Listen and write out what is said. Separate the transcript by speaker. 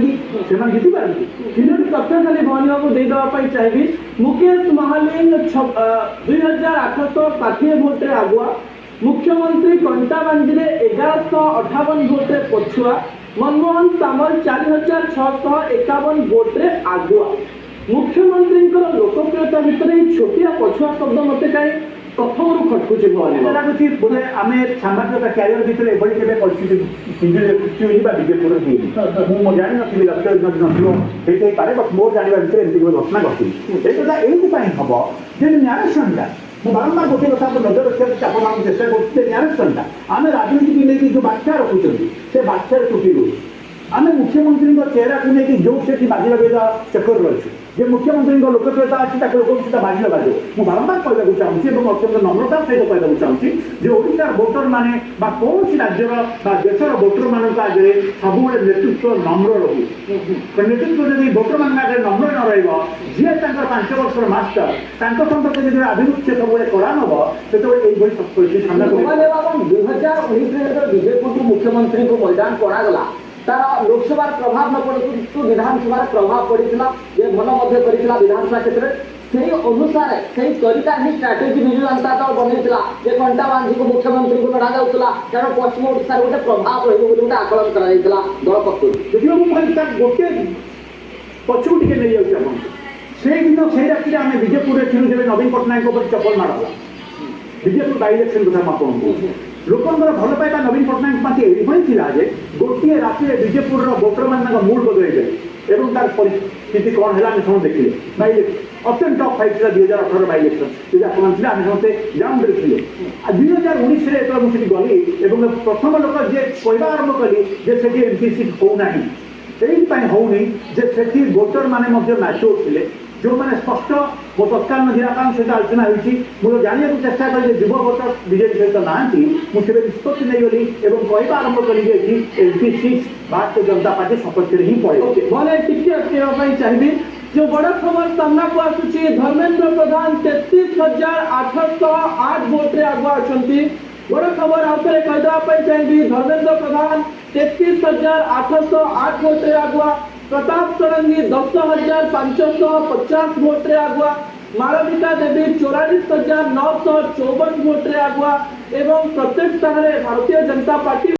Speaker 1: कि ସେମାନେ ଜିତି ପାରନ୍ତି। ତିନୋଟି ତଥ୍ୟ ଖାଲି ଭଉଣୀ ବାବୁ ଦେଇଦେବା ପାଇଁ ଚାହିଁବି। ମୁକେଶ ମହାଲିକ 2860 ଭୋଟରେ ଆଗୁଆ, मुख्यमंत्री कंटाबांजी 1158 भोट्रे पछुआ, मनमोहन सामल 4651 भोट्रे आगुआ। मुख्यमंत्री लोकप्रियता भितर छोटिया पछुआ शब्द मत कहीं प्रथम खटकुचे लगुच बोले आम सामाजिक क्यारियर भितर एभली केवे परिस्थिति सृष्टि होनी बीजेपुर मुझे जानी नी लक्ष्य पारे बट मोर जानवा भितर एमती घटना घटी ये हम जो न्यारेसनटा बारंबार गोटे कथा नजर रखा आप चेषा कर न्यारेसनटा आम राजनीति की लेकिन जो व्याख्या रखुच्च से व्याख्या त्रुटि रोज आम मुख्यमंत्री चेहरा को लेकिन जो से बाजी लगे चक्कर रही जे मुख्यमंत्री लोकप्रियता अच्छी लोक सहित बाजी लगे मुझे बारंबार कहना चाहूँगी और अत्यंत नम्रता सहित कहना चाहूँगी जे ओडिशार भोटर मैंने कौन राज्यर देशर भोटर मान आगे सब नेतृत्व नम्र रू नेतृत्व जब भोटर मान आगे नम्र न रे 5 वर्ष मास्टर संपर्क जब आभिमुख्य सब कड़ा नब से परिस्थिति सामना
Speaker 2: 2019 बीजेपी मुख्यमंत्री को मैदान करागला तार लोकसभा प्रभाव न पड़ू विधानसभा प्रभाव पड़ता ये भल विधानसभा क्षेत्र से अनुसार से तरीका ही स्ट्राटेजी विजु जनता दल बनईला जे कंटाबांजी को मुख्यमंत्री को लड़ा जाऊला कारण पश्चिम ओडिशा गोटे प्रभाव रोटे आकलन करा दल पक्ष
Speaker 1: गोटे पछू टे नहीं जाऊँ से दिन से राति आम विजेपुर थी जब नवीन पट्टनायक चपल मारा विजेपुर बाई इलेक्शन कथा मुझे लोकर भल पाइबा नवीन पट्टनायक पार्टी ये गोटे राति विजेपुर भोटर मान मूड बदल गए तार परिस्थिति कौन है सब देखिए बाई इलेक्शन अत्यंत टफ फाइट था 2018 बाई इलेक्शन जब आप आम समस्ते ग्राउंड थे 2019 मुझे गली प्रथम लोक जे कहवा आरंभ कली से एमपी सीट होना से होनी से भोटर मैंने मैच्योर थे जो मैंने स्पष्ट मो तत्कालीन जिलापाल सहित आलोचना होती जानने को चेषा करी युव भोटर बीजेपी सहित ना मुझे निष्पत्ति नहीं गली और कहवा आरंभ कली MP seat Bharatiya Janata party सपक्ष ही पड़े मैंने टिके चाहिए जो बड़ खबर सामना को आसूची धर्मेंद्र प्रधान 33,808 भोट्रे आगुआ अच्छा बड़ खबर आउे कहीदेवाई चाहिए धर्मेंद्र प्रधान 33,808 भोट्रे आगुआ प्रताप षडंगी 10,550 भोट्रे आगुआ मालविका देवी 44,954 भोट्रे आगुआ एवं प्रत्येक स्थान में भारतीय जनता पार्टी